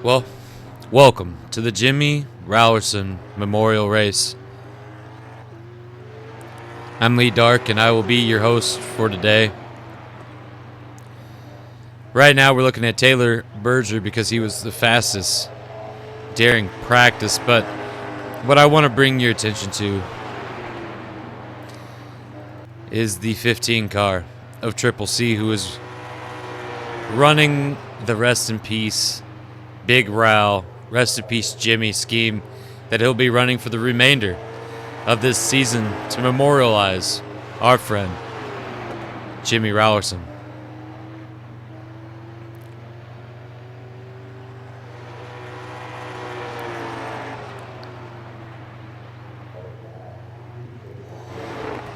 Well, welcome to the Jimmy Raulerson Memorial Race. I'm Lee Dark, and I will be your host for today. Right now, we're looking at Taylor Berger because he was the fastest during practice, but what I want to bring your attention to is the 15 car of Triple C, who is running the Rest in Peace Big Row, Rest in Peace Jimmy scheme that he'll be running for the remainder of this season to memorialize our friend, Jimmy Raulerson.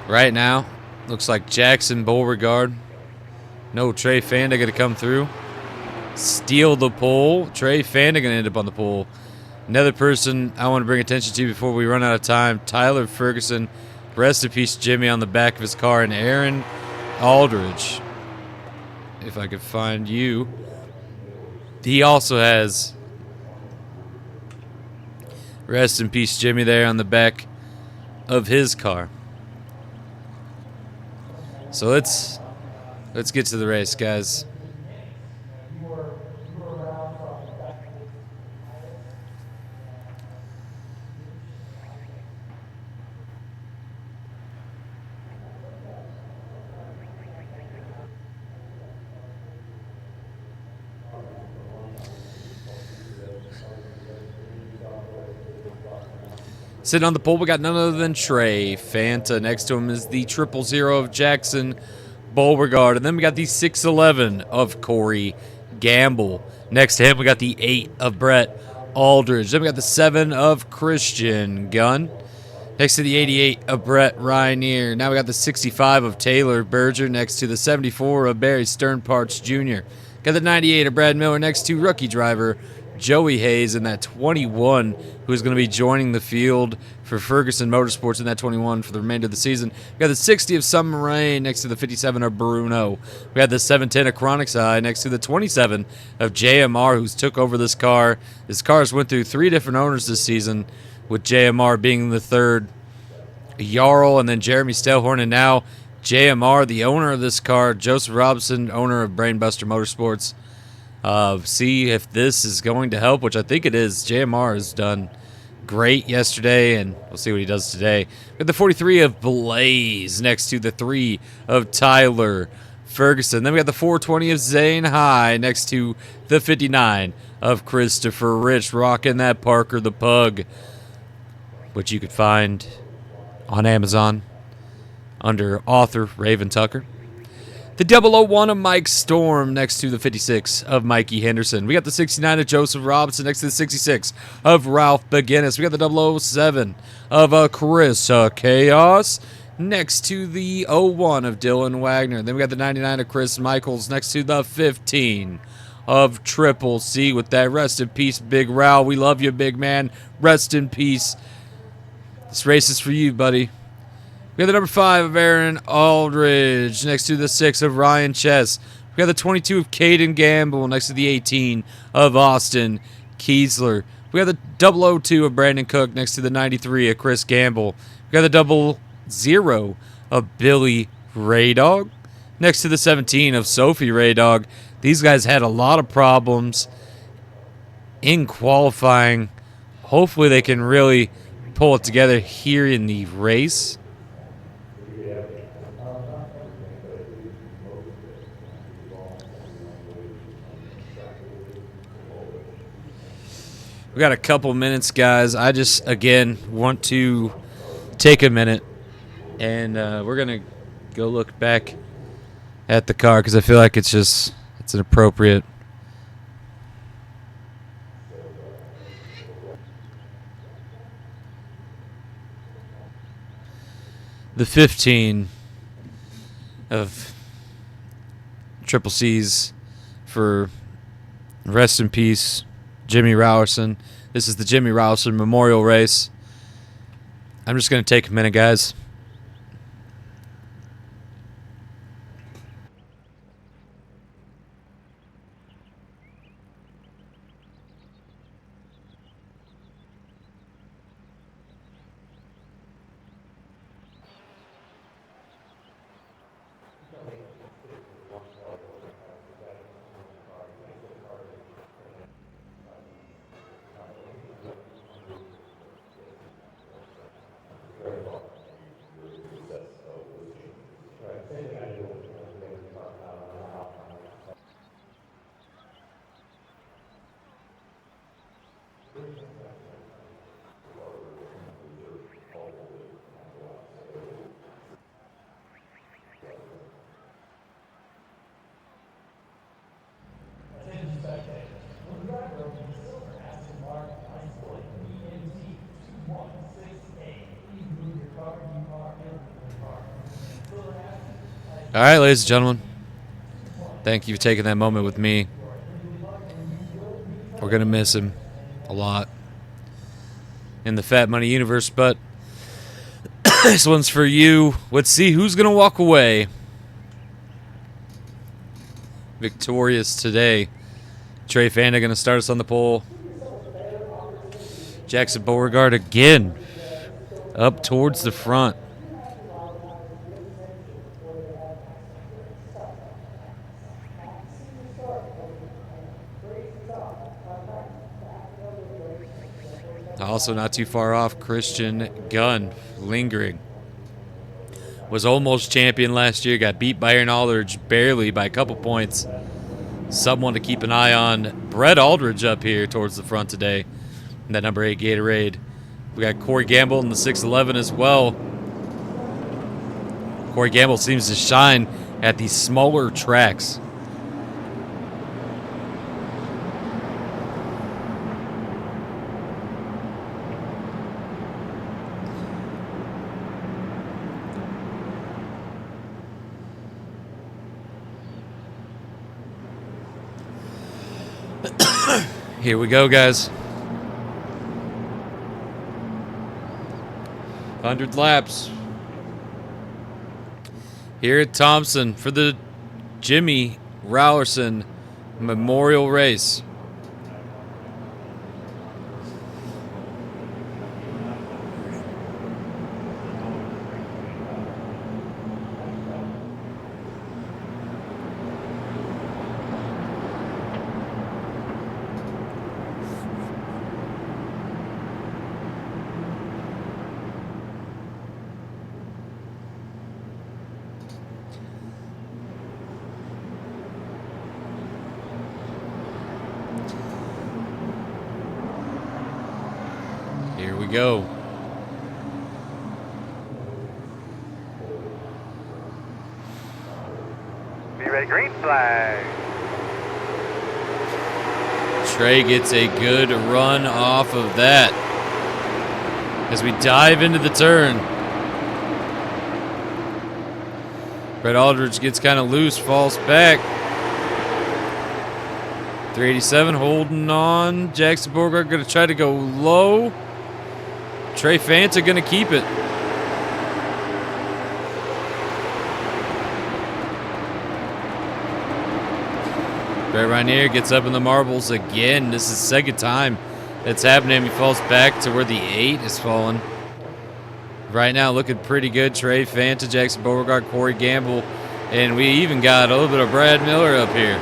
Right now, looks like Jackson Beauregard. No Trey Fanda going to come through. Steal the pole. Trey Fanda going to end up on the pole. Another person I want to bring attention to before we run out of time, Tyler Ferguson. Rest in peace, Jimmy, on the back of his car. And Aaron Aldridge, if I could find you. He also has rest in peace, Jimmy, there on the back of his car. So let's get to the race, guys. Sitting on the pole, we got none other than Trey Fanta. Next to him is the 000 of Jackson Beauregard. And then we got the 611 of Corey Gamble. Next to him, we got the 8 of Brett Aldridge. Then we got the 7 of Christian Gunn. Next to the 88 of Brett Rainier. Now we got the 65 of Taylor Berger. Next to the 74 of Barry Sternparts Jr. Got the 98 of Brad Miller. Next to rookie driver Joey Hayes in that 21, who's going to be joining the field for Ferguson Motorsports in that 21 for the remainder of the season. We got the 60 of Summer Rain next to the 57 of Bruno. We got the 710 of Chronic Side next to the 27 of J.M.R., who's took over this car. This car's went through 3 different owners this season, with J.M.R. being the third. Jarl and then Jeremy Stelhorn, and now J.M.R., the owner of this car, Joseph Robinson, owner of Brainbuster Motorsports. See if this is going to help, which I think it is. JMR has done great yesterday, and we'll see what he does today. We got the 43 of Blaze next to the 3 of Tyler Ferguson. Then we got the 420 of Zane High next to the 59 of Christopher Rich, rocking that Parker the Pug, which you could find on Amazon under author Raven Tucker. The 001 of Mike Storm next to the 56 of Mikey Henderson. We got the 69 of Joseph Robinson next to the 66 of Ralph Beginnis. We got the 007 of Chris Chaos next to the 01 of Dylan Wagner. Then we got the 99 of Chris Michaels next to the 15 of Triple C with that rest in peace, Big Row. We love you, big man. Rest in peace. This race is for you, buddy. We got the number 5 of Aaron Aldridge next to the 6 of Ryan Chess. We got the 22 of Caden Gamble next to the 18 of Austin Kiesler. We got the 002 of Brandon Cook next to the 93 of Chris Gamble. We got the 00 of Billy Raydog next to the 17 of Sophie Raydog. These guys had a lot of problems in qualifying. Hopefully they can really pull it together here in the race. We got a couple minutes, guys. I just, again, want to take a minute, and we're going to go look back at the car because I feel like it's an appropriate. The 15 of Triple C's for rest in peace, Jimmy Raulerson. This is the Jimmy Raulerson Memorial Race. I'm just going to take a minute, guys. All right, ladies and gentlemen. Thank you for taking that moment with me. We're going to miss him a lot in the Fat Money universe, but this one's for you. Let's see who's going to walk away victorious today. Trey Fanta going to start us on the pole. Jackson Beauregard again up towards the front. Also not too far off, Christian Gunn, lingering. Was almost champion last year, got beat by Aaron Aldridge barely by a couple points. Someone to keep an eye on. Brett Aldridge up here towards the front today. That number 8 Gatorade. We got Corey Gamble in the 6'11 as well. Corey Gamble seems to shine at these smaller tracks. Here we go, guys. 100 laps. Here at Thompson for the Jimmy Raulerson Memorial Race. Here we go. Be ready, green flag. Trey gets a good run off of that as we dive into the turn. Brett Aldridge gets kind of loose, falls back. 387 holding on. Jackson Beauregard going to try to go low. Trey Fanta going to keep it. Brett Rainier gets up in the marbles again. This is the second time it's happening. He falls back to where the 8 is falling. Right now looking pretty good. Trey Fanta, Jackson Beauregard, Corey Gamble, and we even got a little bit of Brad Miller up here.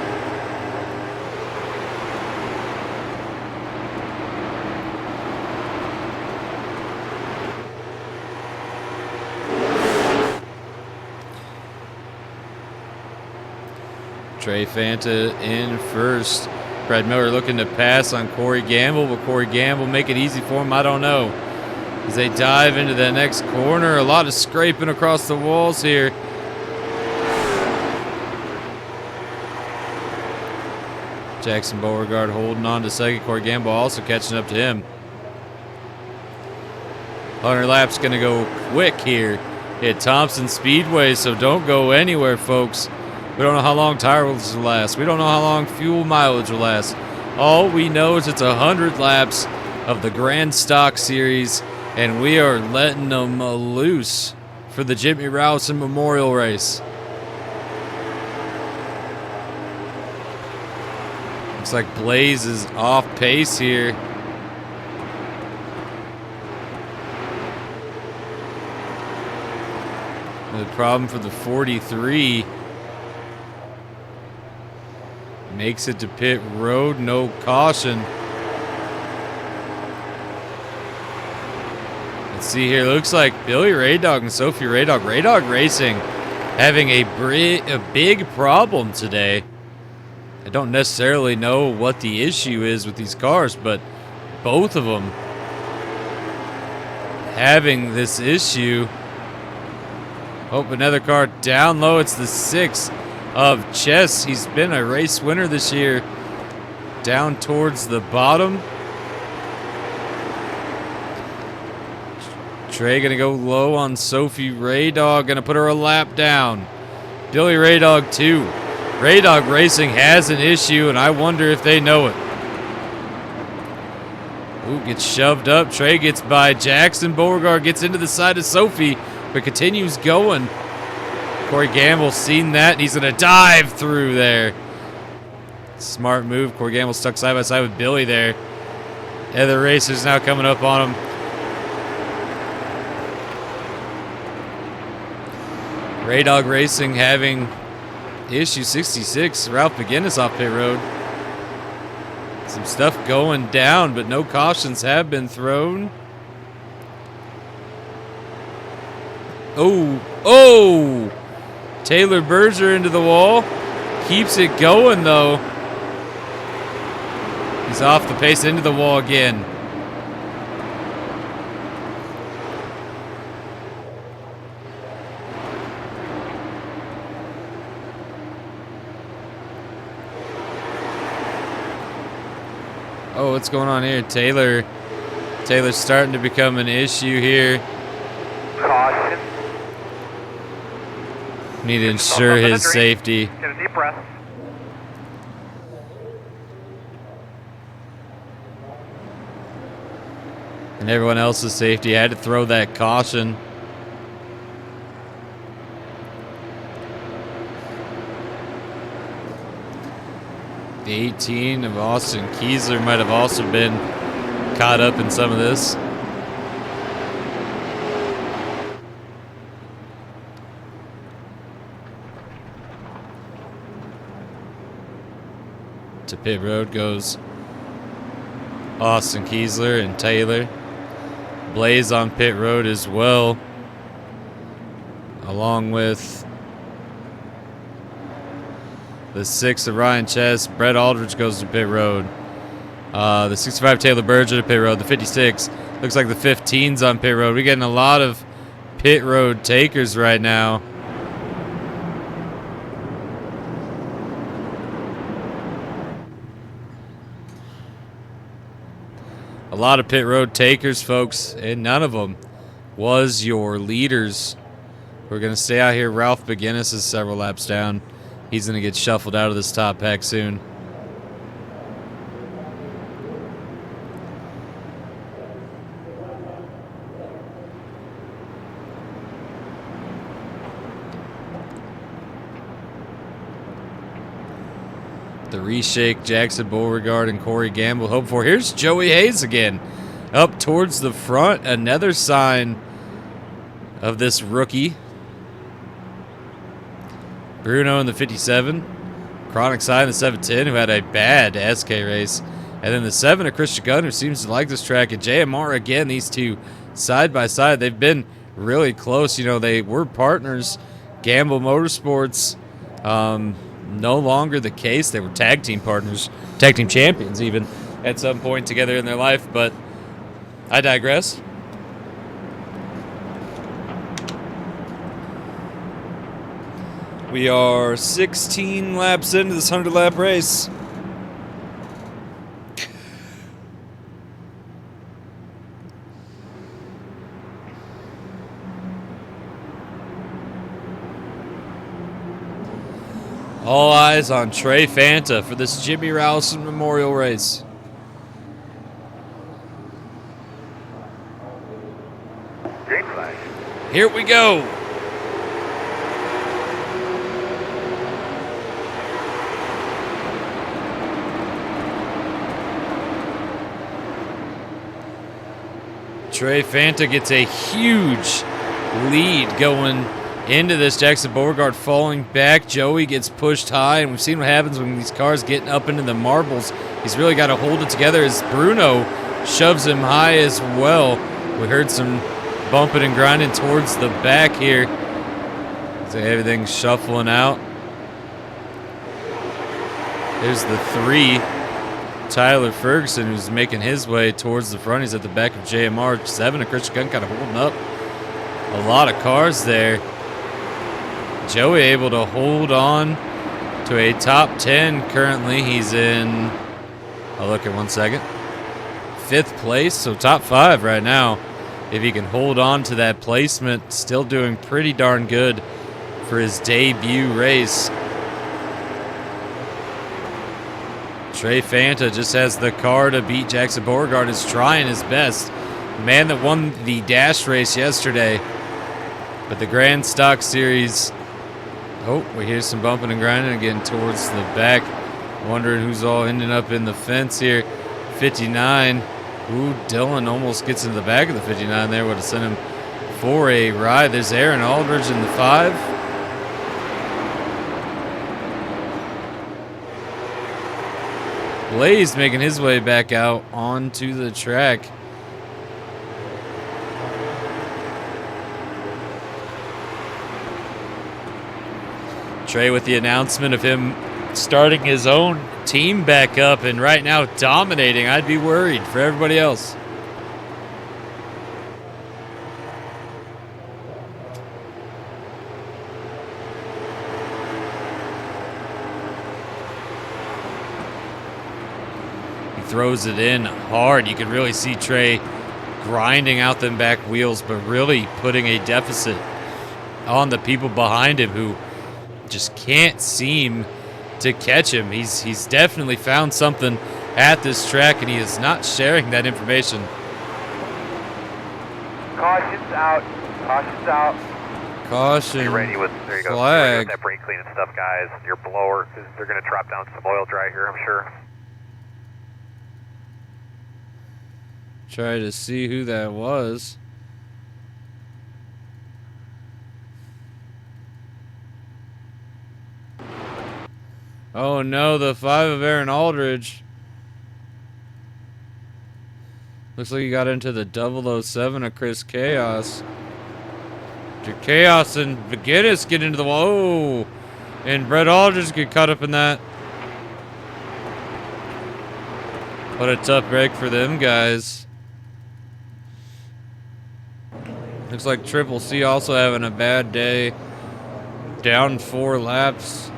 Trey Fanta in first. Brad Miller looking to pass on Corey Gamble. Will Corey Gamble make it easy for him? I don't know. As they dive into the next corner, a lot of scraping across the walls here. Jackson Beauregard holding on to second. Corey Gamble also catching up to him. 100 laps going to go quick here at Thompson Speedway, so don't go anywhere, folks. We don't know how long tires will last. We don't know how long fuel mileage will last. All we know is it's 100 laps of the Grand Stock Series, and we are letting them loose for the Jimmy Raulerson Memorial Race. Looks like Blaze is off pace here. The problem for the 43 Makes it to pit road, no caution. Let's see here. Looks like Billy Raydog and Sophie Raydog. Raydog Racing having a big problem today. I don't necessarily know what the issue is with these cars, but both of them having this issue. Oh, another car down low. It's the 6 of Chess. He's been a race winner this year. Down towards the bottom. Trey gonna go low on Sophie Raydog. Gonna put her a lap down. Billy Raydog too. Raydog Racing has an issue, and I wonder if they know it. Ooh, gets shoved up. Trey gets by Jackson. Beauregard gets into the side of Sophie, but continues going. Corey Gamble's seen that, and he's going to dive through there. Smart move. Corey Gamble stuck side by side with Billy there. Other racers now coming up on him. Raydog Racing having issue 66. Ralph McGinnis off pit road. Some stuff going down, but no cautions have been thrown. Oh! Taylor Berger into the wall. Keeps it going, though. He's off the pace into the wall again. Oh, what's going on here? Taylor's starting to become an issue here. Caution. Need to ensure his safety. Get a deep breath. And everyone else's safety. Had to throw that caution. The 18 of Austin Kiesler might have also been caught up in some of this. To pit road goes Austin Kiesler and Taylor. Blaze on pit road as well, along with the 6 of Ryan Chess. Brett Aldridge goes to pit road. The 65 Taylor Berger to pit road. The 56 looks like the 15's on pit road. We're getting a lot of pit road takers right now. A lot of pit road takers, folks, and none of them was your leaders. We're going to stay out here. Ralph McGinnis is several laps down. He's going to get shuffled out of this top pack soon. The reshake, Jackson Beauregard and Corey Gamble hope for. Here's Joey Hayes again. Up towards the front. Another sign of this rookie. Bruno in the 57. Chronic Side in the 710, who had a bad SK race. And then the 7 of Christian Gunn, who seems to like this track. And G.A.M.E again, these two side by side. They've been really close. You know, they were partners. Gamble Motorsports, no longer the case. They were tag team partners, tag team champions even, at some point together in their life. But I digress. We are 16 laps into this 100-lap race. All eyes on Trey Fanta for this Jimmy Raulerson Memorial Race. Green flag. Here we go. Trey Fanta gets a huge lead going into this. Jackson Beauregard falling back. Joey gets pushed high, and we've seen what happens when these cars get up into the marbles. He's really got to hold it together as Bruno shoves him high as well. We heard some bumping and grinding towards the back here. So everything's shuffling out. There's the 3. Tyler Ferguson, who's making his way towards the front. He's at the back of JMR. 7, and Christian Gunn kind of holding up a lot of cars there. Joey able to hold on to a top 10 currently. He's in, I'll look at 1 second, 5th place, so top 5 right now. If he can hold on to that placement, still doing pretty darn good for his debut race. Trey Fanta just has the car to beat Jackson Beauregard, is trying his best. Man that won the dash race yesterday. But the Grand Stock Series, oh, we hear some bumping and grinding again towards the back. Wondering who's all ending up in the fence here. 59. Ooh, Dylan almost gets into the back of the 59 there. Would have sent him for a ride. There's Aaron Aldridge in the 5. Blaze making his way back out onto the track. Trey with the announcement of him starting his own team back up and right now dominating. I'd be worried for everybody else. Throws it in hard. You can really see Trey grinding out them back wheels, but really putting a deficit on the people behind him who just can't seem to catch him. He's definitely found something at this track, and he is not sharing that information. Caution's out. Caution's out. Caution. Get ready with, there you go. Flag. That brake cleaning stuff, guys. Your blower, because they're going to drop down some oil dry here, I'm sure. Try to see who that was. Oh no, the 5 of Aaron Aldridge. Looks like he got into the 007 of Chris Chaos. Did Chaos and McGinnis get into the wall? Oh, and Brett Aldridge get caught up in that. What a tough break for them guys. Looks like Triple C also having a bad day. Down 4 laps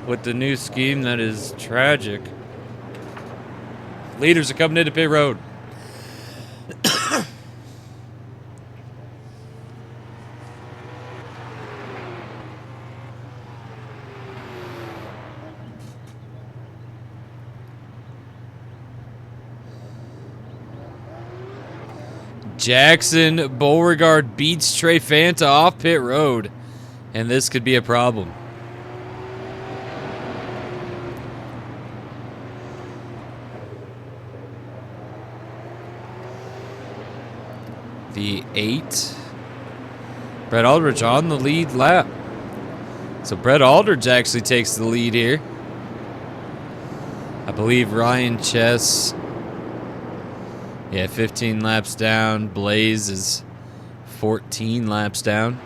with the new scheme that is tragic. Leaders are coming into pit road. Jackson Beauregard beats Trey Fanta off pit road, and this could be a problem. The 8. Brett Aldridge on the lead lap. So Brett Aldridge actually takes the lead here. I believe Ryan Chess, 15 laps down. Blaze is 14 laps down.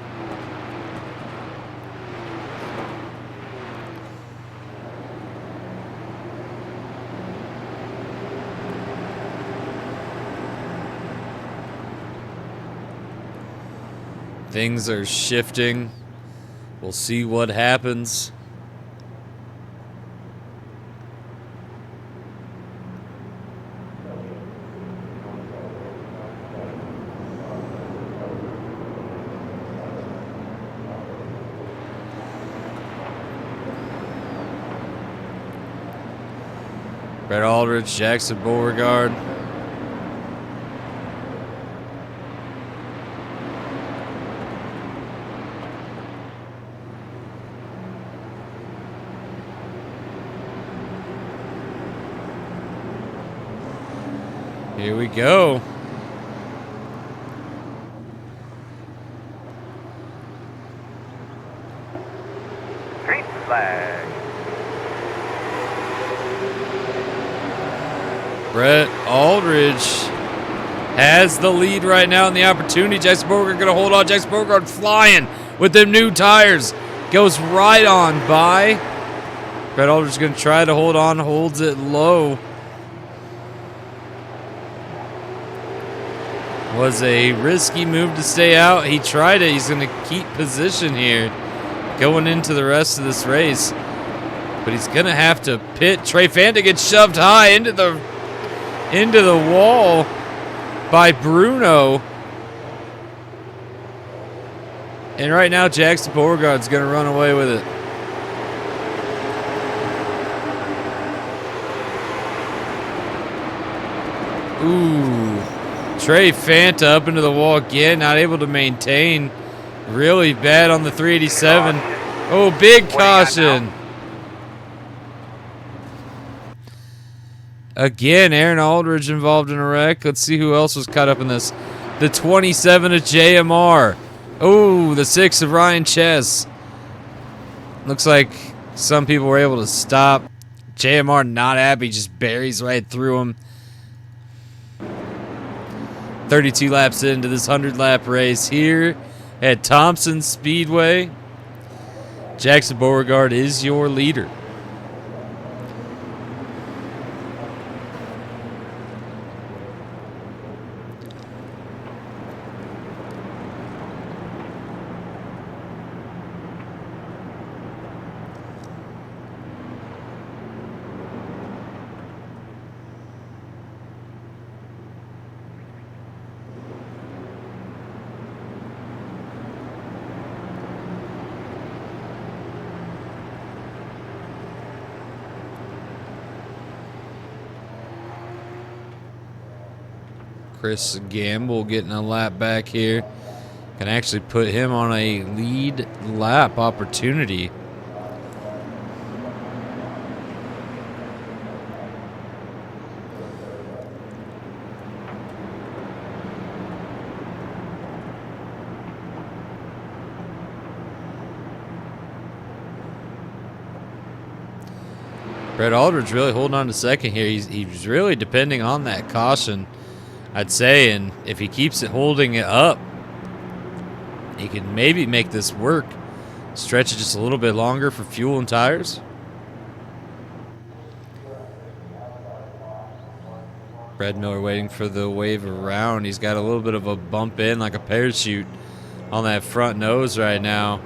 Things are shifting. We'll see what happens. Brett Aldridge, Jackson Beauregard. Here we go. Green flag. Brett Aldridge has the lead right now in the opportunity. Jackson Beauregard going to hold on. Jackson Beauregard flying with them new tires. Goes right on by. Brett Aldridge is going to try to hold on. Holds it low. Was a risky move to stay out. He tried it. He's going to keep position here going into the rest of this race. But he's going to have to pit. Trey Fanta gets shoved high into the wall by Bruno. And right now, Jackson Beauregard's going to run away with it. Ooh. Trey Fanta up into the wall again, not able to maintain. Really bad on the 387. Oh, big caution. Again, Aaron Aldridge involved in a wreck. Let's see who else was caught up in this. The 27 of J.M.R. Oh, the 6 of Ryan Chess. Looks like some people were able to stop. J.M.R. not happy, just buries right through him. 32 laps into this 100-lap race here at Thompson Speedway. Jackson Beauregard is your leader. Chris Gamble getting a lap back here. Can actually put him on a lead lap opportunity. Brett Aldridge really holding on to second here. He's really depending on that caution, I'd say, and if he keeps it holding it up, he can maybe make this work. Stretch it just a little bit longer for fuel and tires. Brad Miller waiting for the wave around. He's got a little bit of a bump in, like a parachute on that front nose right now.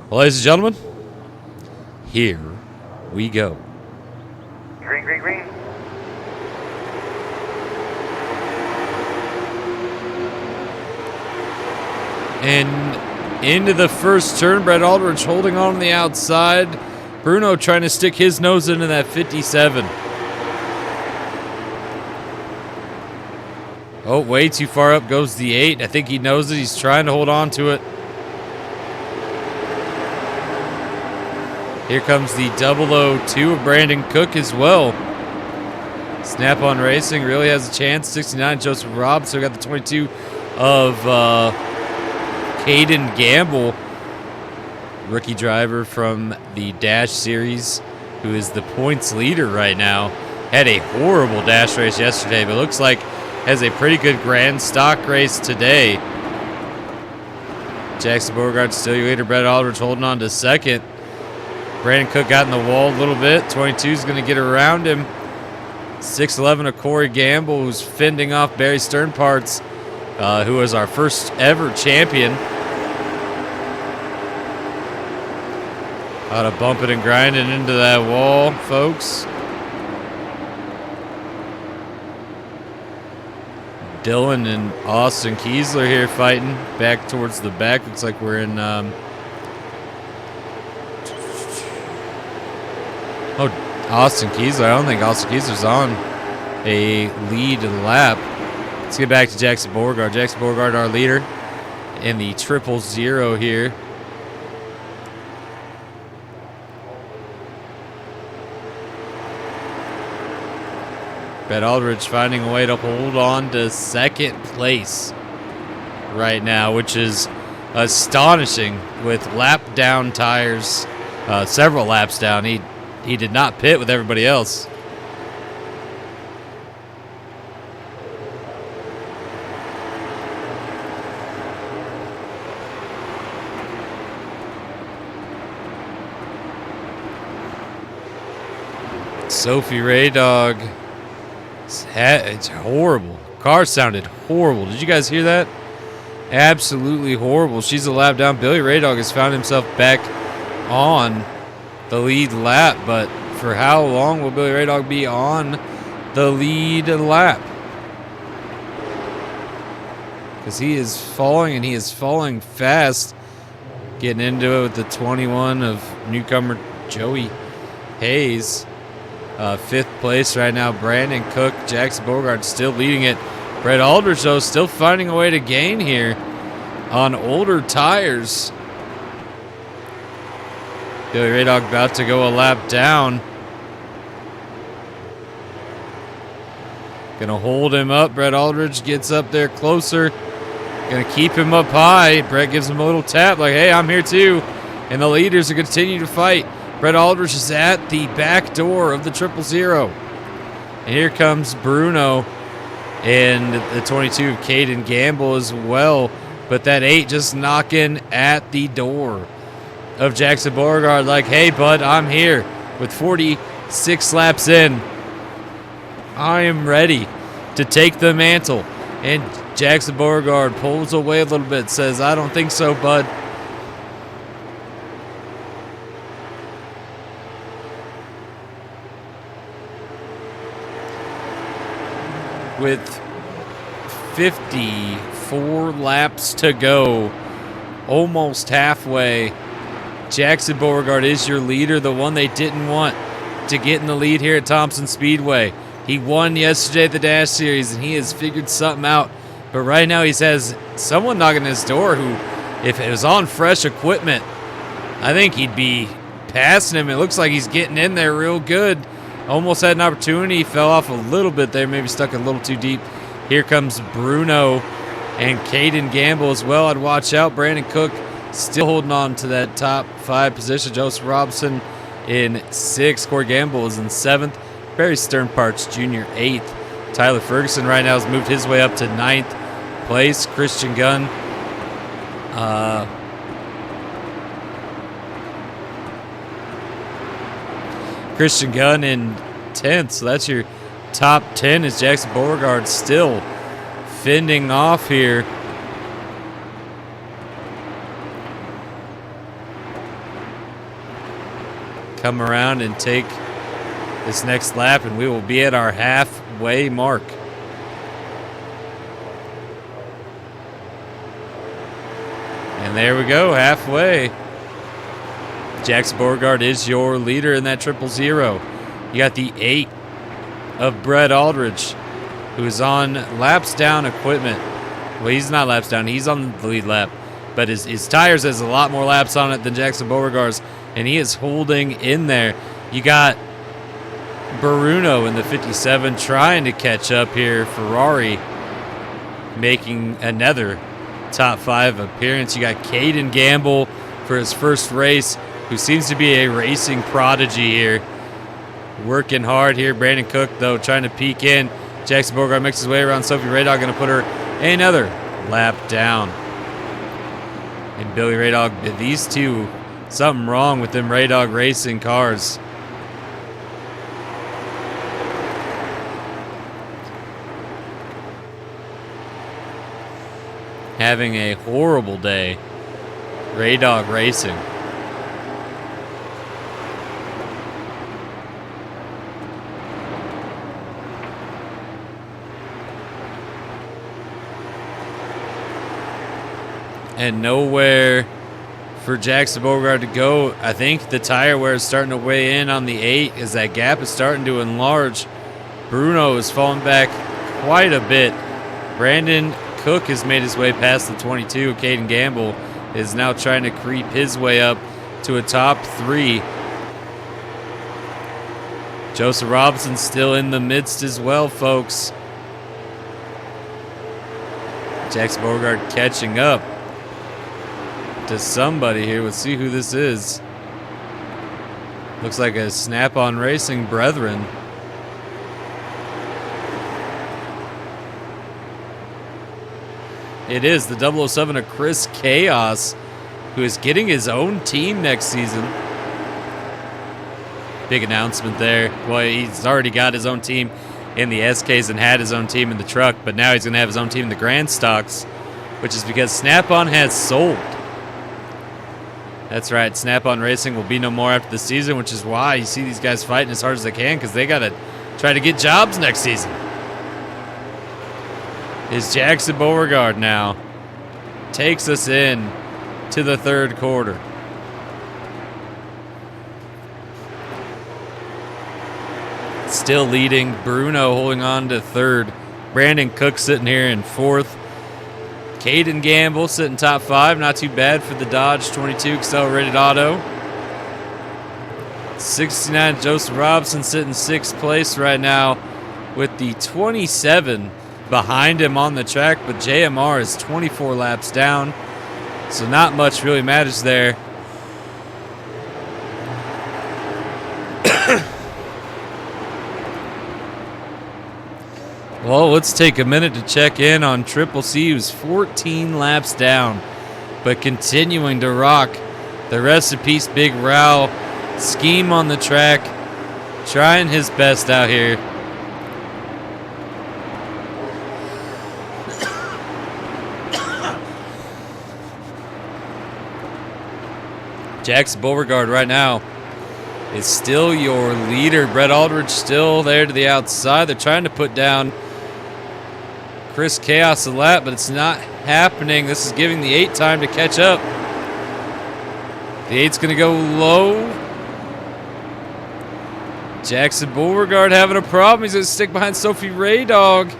Well, ladies and gentlemen, here we go. Green, green, green. And into the first turn, Brett Aldridge holding on the outside. Bruno trying to stick his nose into that 57. Oh, way too far up goes the 8. I think he knows it. He's trying to hold on to it. Here comes the 002 of Brandon Cook as well. Snap-on Racing really has a chance. 69, Joseph Robson. We got the 22 of Caden Gamble, rookie driver from the Dash Series, who is the points leader right now. Had a horrible Dash race yesterday, but looks like has a pretty good Grand Stock race today. Jackson Beauregard still your leader. Brett Aldridge holding on to second. Brandon Cook got in the wall a little bit. 22 is going to get around him. 6'11 of Corey Gamble, who's fending off Barry Sternparts, who was our first ever champion. Out of bumping and grinding into that wall, folks. Dylan and Austin Kiesler here fighting back towards the back. Looks like we're in Oh, Austin Kiesler. I don't think Austin Kiesler's on a lead lap. Let's get back to Jackson Beauregard. Jackson Beauregard, our leader in the 000 here. Brett Aldridge finding a way to hold on to second place right now, which is astonishing with lap down tires, several laps down. He did not pit with everybody else. Sophie Raydog. It's horrible. Car sounded horrible. Did you guys hear that? Absolutely horrible. She's a lap down. Billy Raydog has found himself back on the lead lap, but for how long will Billy Raydog be on the lead lap? Because he is falling, and he is falling fast. Getting into it with the 21 of newcomer Joey Hayes. Fifth place right now, Brandon Cook. Jackson Beauregard still leading it. Brett Aldridge, though, still finding a way to gain here on older tires. Billy Raydog about to go a lap down. Gonna hold him up. Brett Aldridge gets up there closer. Gonna keep him up high. Brett gives him a little tap like, hey, I'm here too. And the leaders are gonna continue to fight. Brett Aldridge is at the back door of the 000. And here comes Bruno and the 22 of Caden Gamble as well. But that 8 just knocking at the door of Jackson Beauregard like, hey, bud, I'm here with 46 laps in. I am ready to take the mantle. And Jackson Beauregard pulls away a little bit, says, I don't think so, bud. With 54 laps to go, almost halfway, Jackson Beauregard is your leader, the one they didn't want to get in the lead here at Thompson Speedway. He won yesterday at the Dash Series, and he has figured something out. But right now he has someone knocking at his door who, if it was on fresh equipment, I think he'd be passing him. It looks like he's getting in there real good. Almost had an opportunity, fell off a little bit there, maybe stuck a little too deep. Here comes Bruno and Caden Gamble as well. I'd watch out. Brandon Cook still holding on to that top 5 position. Joseph Robson in 6th. Corey Gamble is in 7th. Barry Sternparts Jr. 8th. Tyler Ferguson right now has moved his way up to 9th place. Christian Gunn in 10th, so that's your top 10 as Jackson Beauregard still fending off here. Come around and take this next lap, and we will be at our halfway mark. And there we go, halfway. Jackson Beauregard is your leader in that 000. You got the 8 of Brett Aldridge, who is on laps down equipment. Well, he's not laps down. He's on the lead lap. But his tires has a lot more laps on it than Jackson Beauregard's, and he is holding in there. You got Bruno in the 57 trying to catch up here. Ferrari making another top 5 appearance. You got Caden Gamble for his first race, who seems to be a racing prodigy here. Working hard here. Brandon Cook, though, trying to peek in. Jackson Beauregard makes his way around Sophie Raydog, going to put her another lap down. And Billy Raydog, these two, something wrong with them Raydog racing cars. Having a horrible day. Raydog Racing. And nowhere for Jackson Beauregard to go. I think the tire wear is starting to weigh in on the 8 as that gap is starting to enlarge. Bruno is falling back quite a bit. Brandon Cook has made his way past the 22. Caden Gamble is now trying to creep his way up to a top 3. Joseph Robinson still in the midst as well, folks. Jackson Beauregard catching up to somebody here. Let's see who this is. Looks like a Snap-on Racing brethren. It is the 007 of Chris Chaos, who is getting his own team next season. Big announcement there. Well, he's already got his own team in the SKs and had his own team in the truck, but now he's going to have his own team in the Grand Stocks, which is because Snap-on has sold. That's right, Snap-on Racing will be no more after the season, which is why you see these guys fighting as hard as they can, because they got to try to get jobs next season. Is Jackson Beauregard now takes us in to the third quarter. Still leading, Bruno holding on to third. Brandon Cook sitting here in fourth. Caden Gamble sitting top 5. Not too bad for the Dodge 22 accelerated auto. 69 Joseph Robinson sitting 6th place right now with the 27 behind him on the track, but JMR is 24 laps down, so not much really matters there. Well, let's take a minute to check in on Triple C, who's 14 laps down, but continuing to rock. The rest in peace, Big Rau. Scheme on the track, trying his best out here. Jackson Beauregard right now is still your leader. Brett Aldridge still there to the outside. They're trying to put down Chris Chaos a lap, but it's not happening. This is giving the 8 time to catch up. The 8's going to go low. Jackson Beauregard having a problem. He's going to stick behind Sophie Raydog.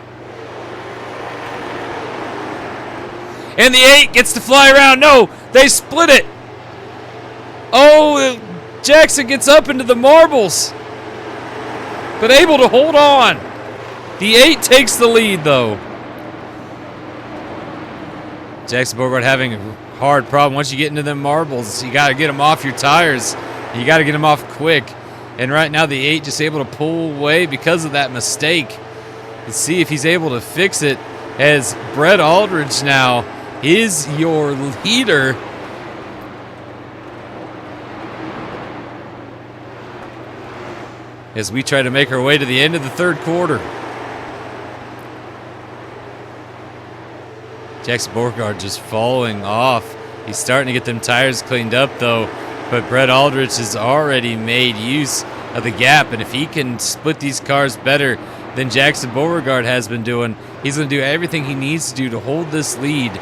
And the 8 gets to fly around. No, they split it. Oh, Jackson gets up into the marbles, but able to hold on. The 8 takes the lead, though. Jackson Beauregard having a hard problem. Once you get into them marbles, you got to get them off your tires. You got to get them off quick. And right now, the 8 just able to pull away because of that mistake. Let's see if he's able to fix it, as Brett Aldridge now is your leader. As we try to make our way to the end of the third quarter. Jackson Beauregard just falling off. He's starting to get them tires cleaned up, though. But Brett Aldridge has already made use of the gap. And if he can split these cars better than Jackson Beauregard has been doing, he's going to do everything he needs to do to hold this lead.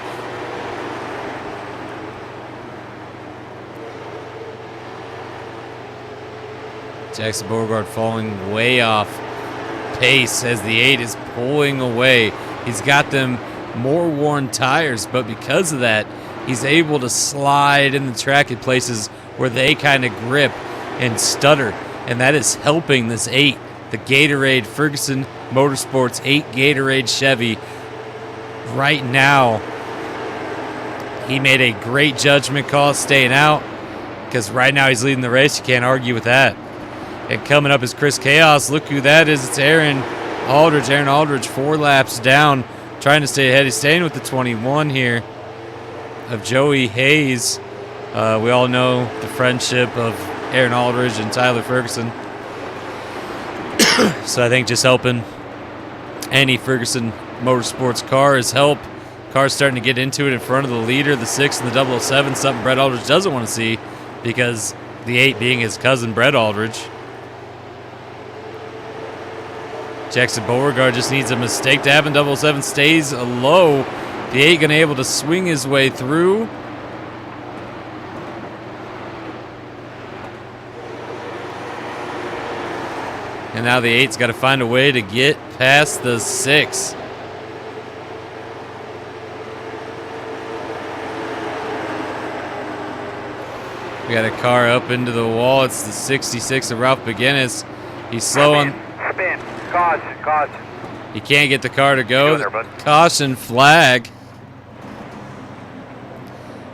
Jackson Beauregard falling way off pace as the 8 is pulling away. He's got them more worn tires, but because of that, he's able to slide in the track in places where they kind of grip and stutter, and that is helping this 8, the Gatorade Ferguson Motorsports 8 Gatorade Chevy. Right now, he made a great judgment call staying out, because right now he's leading the race. You can't argue with that. And coming up is Chris Chaos. Look who that is. It's Aaron Aldridge. Aaron Aldridge 4 laps down, trying to stay ahead. He's staying with the 21 here of Joey Hayes. We all know the friendship of Aaron Aldridge and Tyler Ferguson. So I think just helping any Ferguson Motorsports car is help. Car's starting to get into it in front of the leader, the 6 and the 007, something Brett Aldridge doesn't want to see, because the 8 being his cousin Brett Aldridge. Jackson Beauregard just needs a mistake to happen. 007 stays low. The 8 going to be able to swing his way through. And now the 8's got to find a way to get past the 6. We got a car up into the wall. It's the 66 of Ralph McGinnis. He's slow on. Spin. Caution. Caution. He can't get the car to go. There, bud. Caution flag.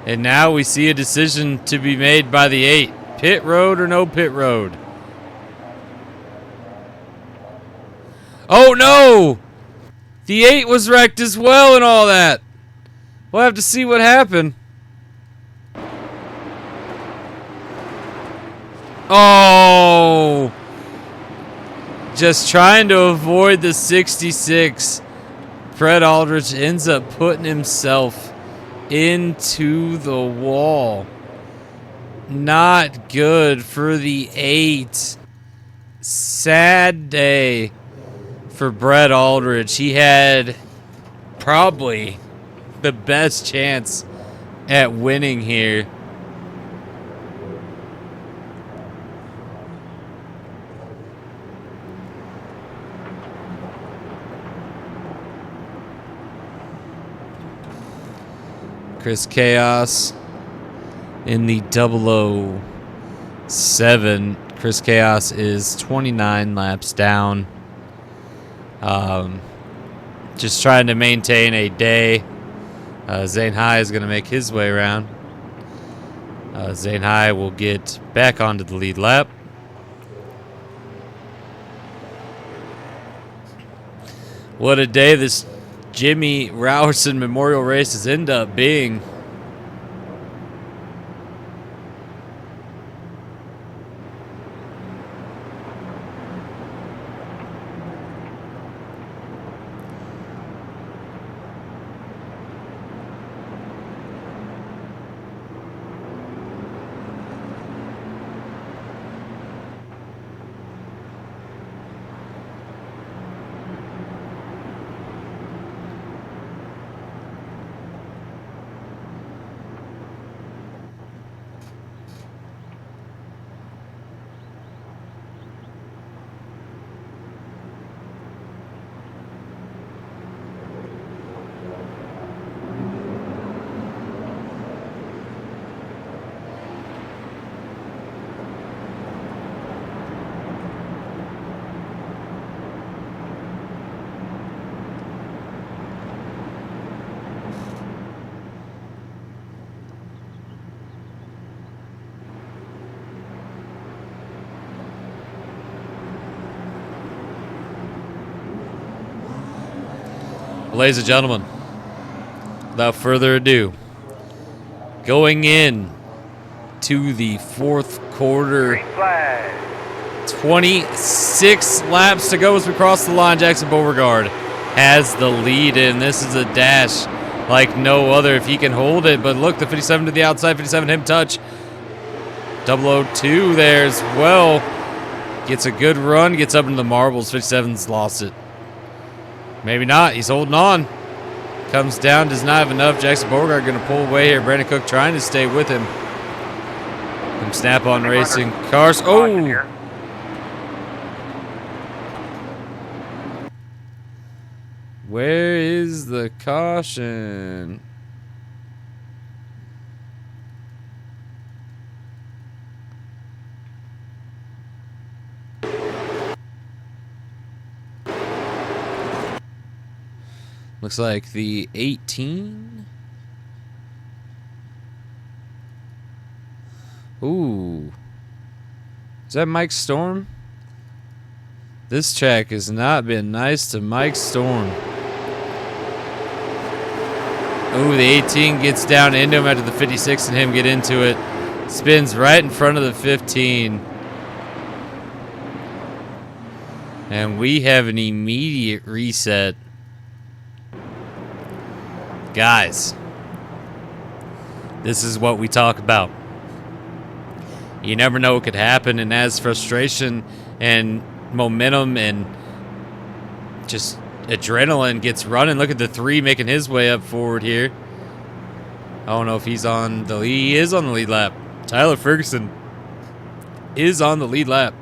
And now we see a decision to be made by the 8. Pit road or no pit road? Oh no! The 8 was wrecked as well and all that. We'll have to see what happened. Oh! Just trying to avoid the 66. Fred Aldrich ends up putting himself into the wall. Not good for the 8. Sad day for Brett Aldrich. He had probably the best chance at winning here. Chris Chaos in the 007. Chris Chaos is 29 laps down. Just trying to maintain a day. Zane High is going to make his way around. Zane High will get back onto the lead lap. What a day this Jimmy Raulerson Memorial Race has ended up being. Ladies and gentlemen, without further ado, going in to the fourth quarter, 26 laps to go as we cross the line. Jackson Beauregard has the lead in. This is a dash like no other if he can hold it. But look, the 57 to the outside, 57 him touch. 002 there as well. Gets a good run, gets up into the marbles. 57's lost it. Maybe not. He's holding on. Comes down, does not have enough. Jackson Beauregard going to pull away here. Brandon Cook trying to stay with him. From Snap-on Racing cars. Oh! Where is the caution? Looks like the 18. Ooh. Is that Mike Storm? This track has not been nice to Mike Storm. Ooh, the 18 gets down into him after the 56 and him get into it. Spins right in front of the 15. And we have an immediate reset. Guys, this is what we talk about. You never know what could happen, and as frustration and momentum and just adrenaline gets running, look at the 3 making his way up forward here. I don't know if he's on the lead. He is on the lead lap. Tyler Ferguson is on the lead lap.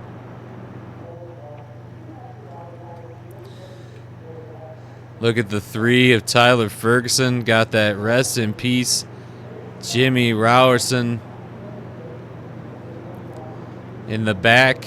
Look at the 3 of Tyler Ferguson. Got that rest in peace. Jimmy Raulerson in the back.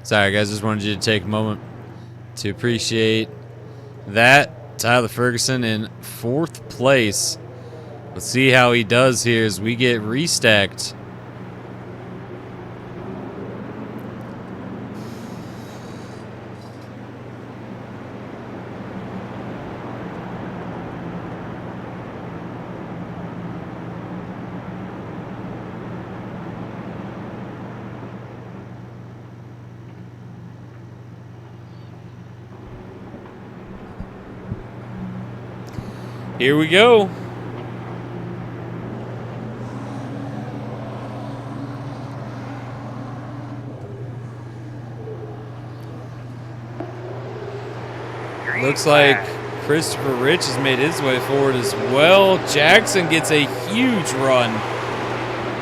Sorry, guys. Just wanted you to take a moment to appreciate that. Tyler Ferguson in 4th place. Let's see how he does here as we get restacked. Here we go. Looks like Christopher Rich has made his way forward as well. Jackson gets a huge run.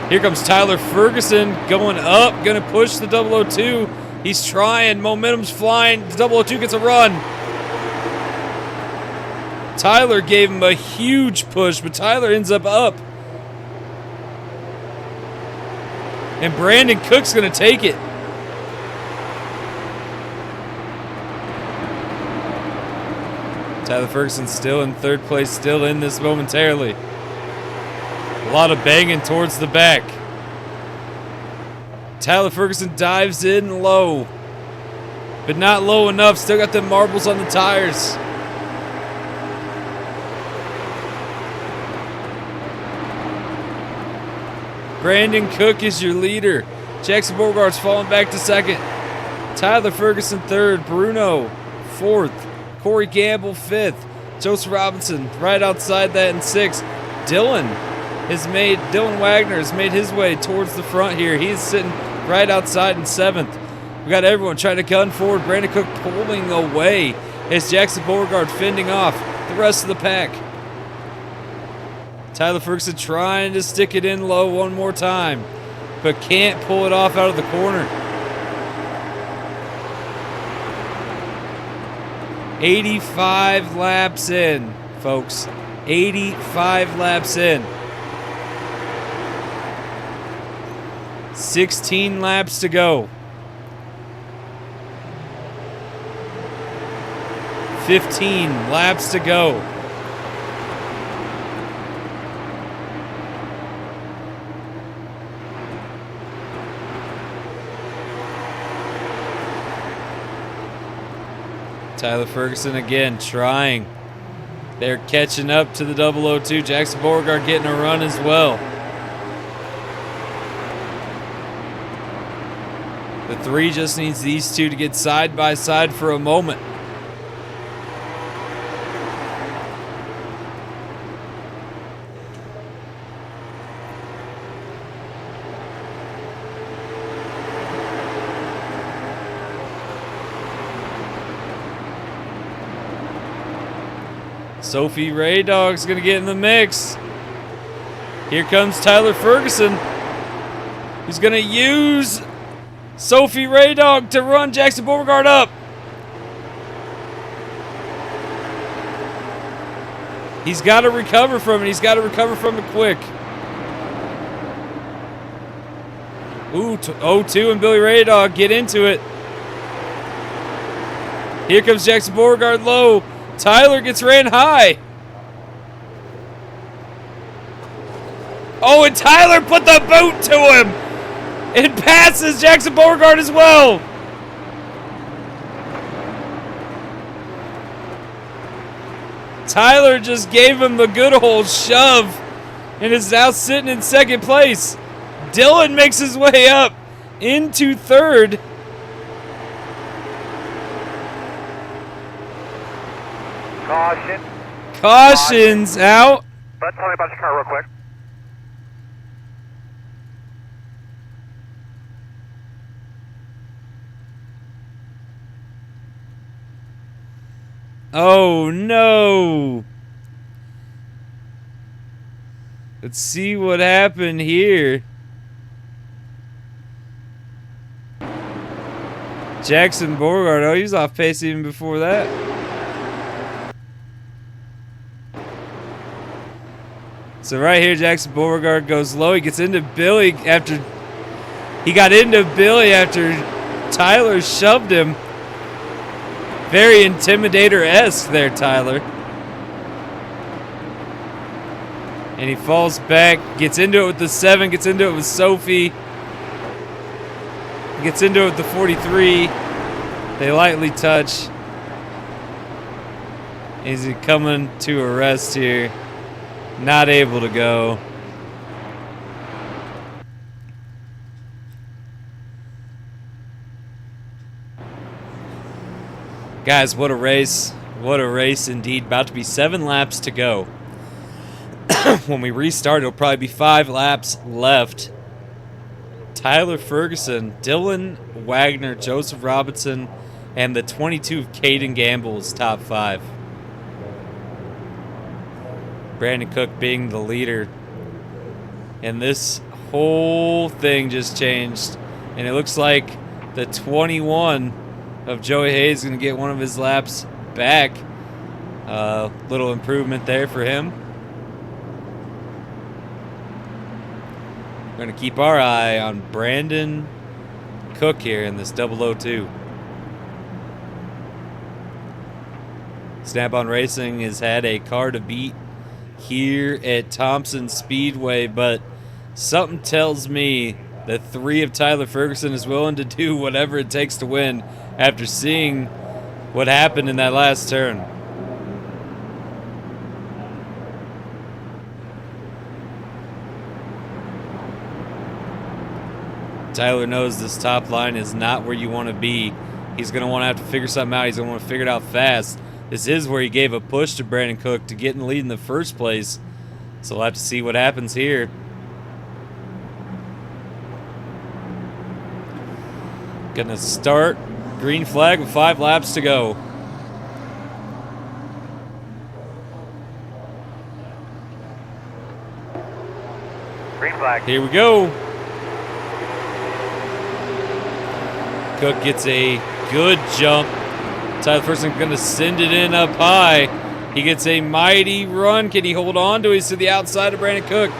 Here comes Tyler Ferguson going up, going to push the 002. He's trying, momentum's flying. The 002 gets a run. Tyler gave him a huge push, but Tyler ends up. And Brandon Cook's going to take it. Tyler Ferguson still in 3rd place, still in this momentarily. A lot of banging towards the back. Tyler Ferguson dives in low, but not low enough. Still got them marbles on the tires. Brandon Cook is your leader. Jackson Beauregard's falling back to 2nd. Tyler Ferguson 3rd. Bruno 4th. Corey Gamble 5th. Joseph Robinson right outside that in 6th. Dylan Wagner has made his way towards the front here. He's sitting right outside in 7th. We got everyone trying to gun forward. Brandon Cook pulling away as Jackson Beauregard fending off the rest of the pack. Tyler Ferguson trying to stick it in low one more time, but can't pull it off out of the corner. 85 laps in, folks. 85 laps in. 16 laps to go. 15 laps to go. Tyler Ferguson again trying. They're catching up to the 002. Jackson Beauregard getting a run as well. The 3 just needs these 2 to get side by side for a moment. Sophie Ray Dog's going to get in the mix. Here comes Tyler Ferguson. He's going to use Sophie Ray Dog to run Jackson Beauregard up. He's got to recover from it. He's got to recover from it quick. Ooh, 0-2 and Billy Ray Dog get into it. Here comes Jackson Beauregard low. Tyler gets ran high. Oh, and Tyler put the boot to him and passes Jackson Beauregard as well. Tyler just gave him the good old shove and is now sitting in 2nd place. Dylan makes his way up into 3rd. Caution. Caution's out. Bud, tell me about your car real quick. Oh no! Let's see what happened here. Jackson Beauregard, oh, he was off pace even before that. So right here, Jackson Beauregard goes low. He gets into Billy after... He got into Billy after Tyler shoved him. Very Intimidator-esque there, Tyler. And he falls back, gets into it with the 7, gets into it with Sophie. Gets into it with the 43. They lightly touch. Is he coming to a rest here? Not able to go. Guys, what a race. What a race indeed. About to be 7 laps to go. When we restart, it'll probably be 5 laps left. Tyler Ferguson, Dylan Wagner, Joseph Robinson, and the 22 of Caden Gamble's top 5. Brandon Cook being the leader. And this whole thing just changed. And it looks like the 21 of Joey Hayes is going to get one of his laps back. Little improvement there for him. We're going to keep our eye on Brandon Cook here in this 002. Snap-on Racing has had a car to beat here at Thompson Speedway, but something tells me that 3 of Tyler Ferguson is willing to do whatever it takes to win after seeing what happened in that last turn. Tyler knows this top line is not where you want to be. He's going to want to have to figure something out. He's going to want to figure it out fast. This is where he gave a push to Brandon Cook to get in the lead in the first place. So we'll have to see what happens here. Going to start green flag with 5 laps to go. Green flag. Here we go. Cook gets a good jump. Tyler Ferguson going to send it in up high. He gets a mighty run. Can he hold on to it? He's to the outside of Brandon Cook.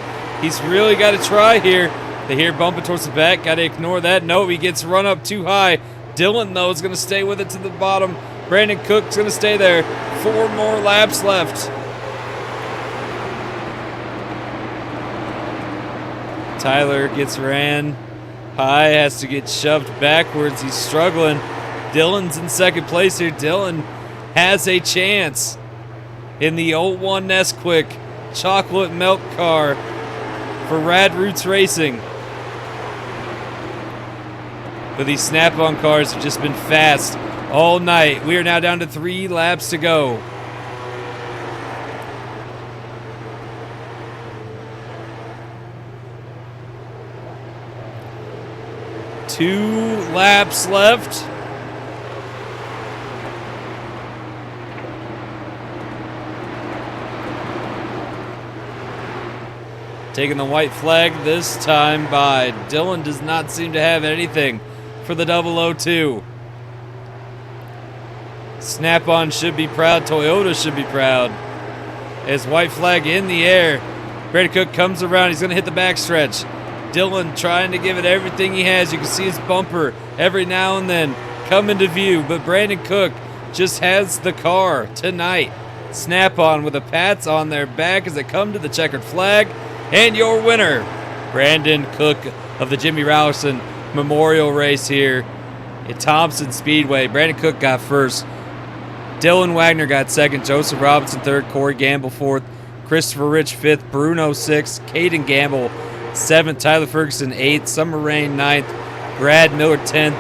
He's really got to try here. They hear bumping towards the back. Got to ignore that. No, he gets run up too high. Dylan, though, is going to stay with it to the bottom. Brandon Cook's going to stay there. 4 more laps left. Tyler gets ran high, has to get shoved backwards. He's struggling. Dylan's in second place here. Dylan has a chance in the 01 Nesquik chocolate milk car for Rad Roots Racing. But these snap-on cars have just been fast all night. We are now down to 3 laps to go. Two laps left. Taking the white flag this time by Dylan. Does not seem to have anything for the 002. Snap-on should be proud. Toyota should be proud. As white flag in the air. Brandon Cook comes around. He's going to hit the backstretch. Dylan trying to give it everything he has. You can see his bumper every now and then come into view. But Brandon Cook just has the car tonight. Snap-on with the pats on their back as they come to the checkered flag. And your winner, Brandon Cook of the Jimmy Raulerson Memorial Race here at Thompson Speedway. Brandon Cook got first. Dylan Wagner got second. Joseph Robinson third. Corey Gamble fourth. Christopher Rich fifth. Bruno sixth. Caden Gamble seventh. Tyler Ferguson eighth. Summer Rain ninth. Brad Miller 10th.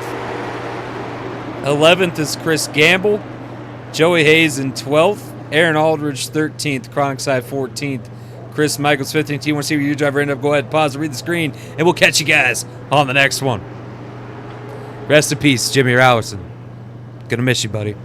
11th is Chris Gamble. Joey Hayes in 12th. Aaron Aldridge 13th. Chronic Side 14th. Chris Michaels 15. You want to see where your driver ended up? Go ahead, pause, and read the screen, and we'll catch you guys on the next one. Rest in peace, Jimmy Raulerson. Gonna miss you, buddy.